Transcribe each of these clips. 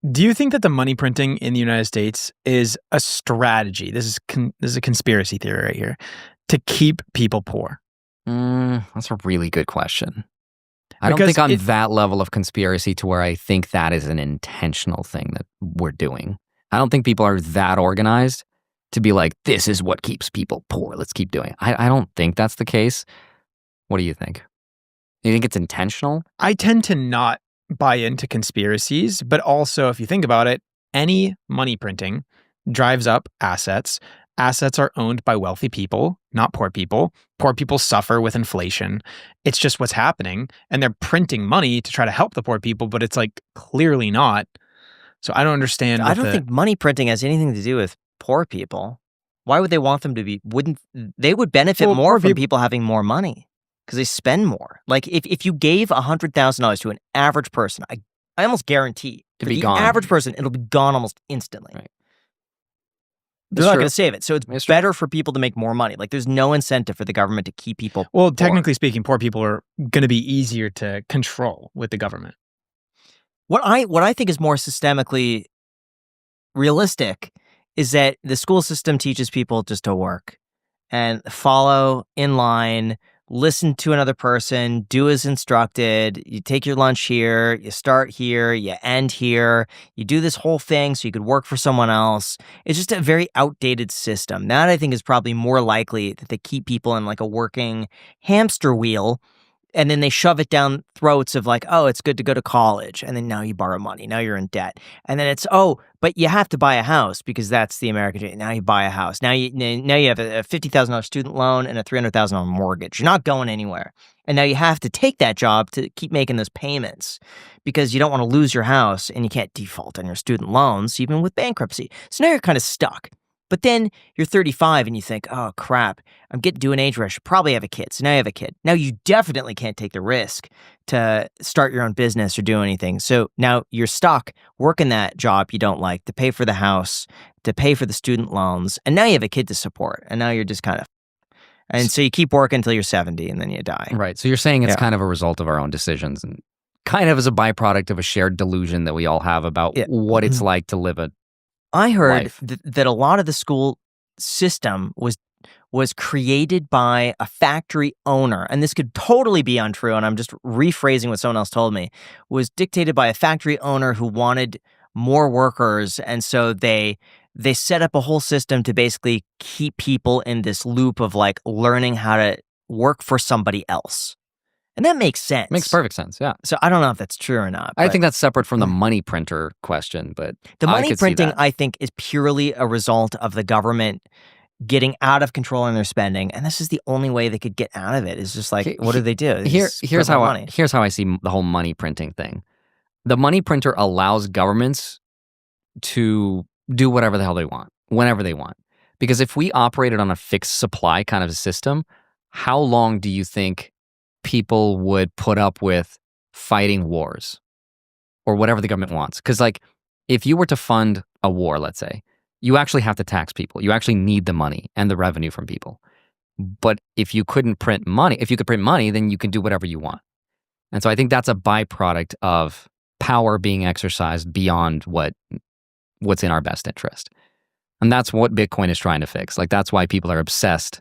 Do you think that the money printing in the United States is a strategy? This is a conspiracy theory right here to keep people poor. That's a really good question. I don't Because think I'm it that level of conspiracy to where I think that is an intentional thing that we're doing. I don't think people are that organized to be like, this is what keeps people poor. Let's keep doing it. I don't think that's the case. What do you think? You think it's intentional? I tend to not buy into conspiracies, but also if you think about it, any money printing drives up assets. Assets are owned by wealthy people, not poor people. Poor people suffer with inflation. It's just what's happening. And they're printing money to try to help the poor people, but it's like clearly not. So I don't understand I what don't the think money printing has anything to do with poor people. Why would they want them to be? Wouldn't they would benefit Well, more poor from people people having more money because they spend more. Like if you gave $100,000 to an average person, I almost guarantee To for be the gone. average person, it'll be gone almost instantly. Right. They're That's not true. going to save it. So it's It's true. better for people to make more money. Like there's no incentive for the government to keep people Well, poor. technically speaking, poor people are going to be easier to control with the government. What I think is more systemically realistic is that the school system teaches people just to work and follow in line, listen to another person, do as instructed. You take your lunch here, you start here, you end here. You do this whole thing so you could work for someone else. It's just a very outdated system. That I think is probably more likely that they keep people in like a working hamster wheel. And then they shove it down throats of like, oh, it's good to go to college. And then now you borrow money. Now you're in debt. And then it's, oh, but you have to buy a house because that's the American dream. Now you buy a house. Now you have a $50,000 student loan and a $300,000 mortgage. You're not going anywhere. And now you have to take that job to keep making those payments because you don't want to lose your house and you can't default on your student loans, even with bankruptcy. So now you're kind of stuck. But then you're 35 and you think, oh, crap, I'm getting to an age where I should probably have a kid. So now you have a kid. Now you definitely can't take the risk to start your own business or do anything. So now you're stuck working that job you don't like to pay for the house, to pay for the student loans. And now you have a kid to support. And now you're just kind of, and so you keep working until you're 70 and then you die. Right. So you're saying it's Yeah. kind of a result of our own decisions and kind of as a byproduct of a shared delusion that we all have about Yeah. what it's like to live a I heard life. that a lot of the school system was created by a factory owner, and this could totally be untrue, and I'm just rephrasing what someone else told me, was dictated by a factory owner who wanted more workers, and so they set up a whole system to basically keep people in this loop of like learning how to work for somebody else. And that makes sense. Makes perfect sense. Yeah. So I don't know if that's true or not. I but think that's separate from the money printer question, but the I money could see printing, that. I think, is purely a result of the government getting out of control in their spending, and this is the only way they could get out of it. Is just like, what do they do? They just Here's print more how money. here's how I see the whole money printing thing. The money printer allows governments to do whatever the hell they want, whenever they want. Because if we operated on a fixed supply kind of a system, how long do you think people would put up with fighting wars or whatever the government wants? Because like, if you were to fund a war, let's say, you actually have to tax people. You actually need the money and the revenue from people. But if you couldn't print money, if you could print money, then you can do whatever you want. And so I think that's a byproduct of power being exercised beyond what's in our best interest. And that's what Bitcoin is trying to fix. Like, that's why people are obsessed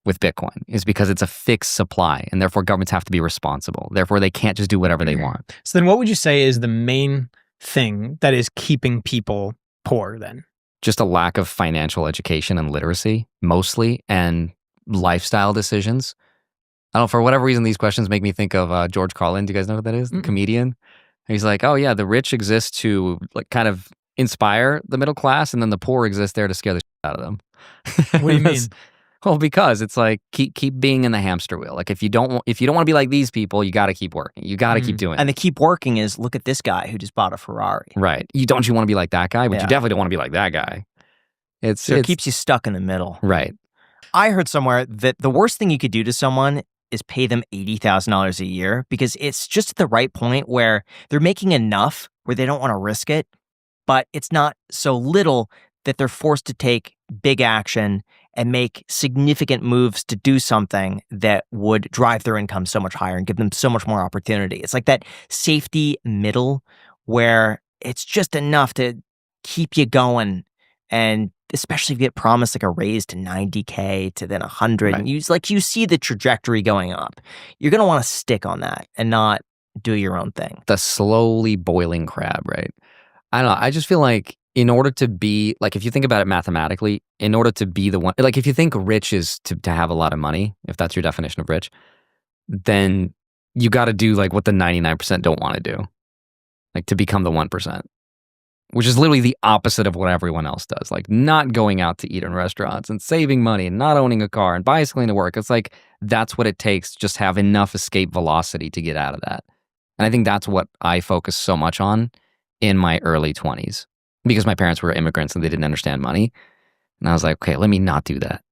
with Bitcoin, is because it's a fixed supply, and therefore governments have to be responsible. Therefore, they can't just do whatever they want. So then what would you say is the main thing that is keeping people poor then? Just a lack of financial education and literacy, mostly, and lifestyle decisions. I don't know, for whatever reason, these questions make me think of George Carlin. Do you guys know who that is? The comedian. He's like, oh yeah, the rich exist to like kind of inspire the middle class, and then the poor exist there to scare the shit out of them. What do you mean? Well, because it's like keep being in the hamster wheel. Like if you don't want to be like these people, you got to keep working. You got to keep doing And it. the keep working is, look at this guy who just bought a Ferrari. Right. You want to be like that guy, but Yeah. you definitely don't want to be like that guy. So it keeps you stuck in the middle. right. I heard somewhere that the worst thing you could do to someone is pay them $80,000 a year, because it's just at the right point where they're making enough where they don't want to risk it, but it's not so little that they're forced to take big action and make significant moves to do something that would drive their income so much higher and give them so much more opportunity. It's like that safety middle where it's just enough to keep you going. And especially if you get promised like a raise to 90K to then 100, Right. and you see the trajectory going up. You're going to want to stick on that and not do your own thing. The slowly boiling crab, right? I don't know. I just feel like in order to be, like, if you think about it mathematically, in order to be the one, like, if you think rich is to have a lot of money, if that's your definition of rich, then you got to do like what the 99% don't want to do, like to become the 1%, which is literally the opposite of what everyone else does. Like not going out to eat in restaurants and saving money and not owning a car and bicycling to work. It's like that's what it takes to just have enough escape velocity to get out of that. And I think that's what I focus so much on in my early 20s because my parents were immigrants and they didn't understand money. And I was like, okay, let me not do that.